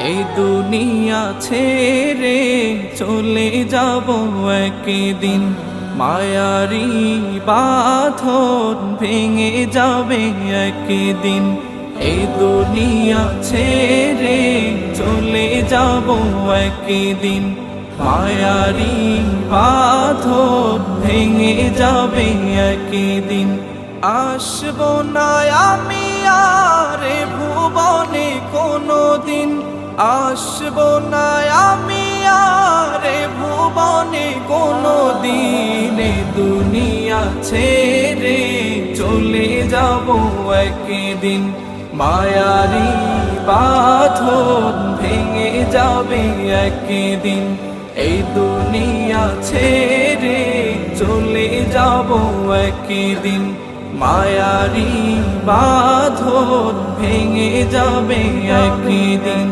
এই দুনিয়া ছেড়ে চলে যাব একদিন, মায়ারি বাঁধন ভেঙে যাবে একদিন। এই দুনিয়া ছেড়ে চলে যাব একদিন, মায়ারি বাঁধন ভেঙে যাবে একদিন। আসবো না আমি আর এ ভুবনে কোনোদিন, আসবো না আমি আর এ ভুবনে কোনোদিন। এ দুনিয়া ছেড়ে চলে যাব একদিন, মায়ারি বাঁধন ভেঙে যাবে একদিন। এই দুনিয়া ছেড়ে চলে যাব একদিন, মায়ারি বাঁধন ভেঙে যাবে একদিন।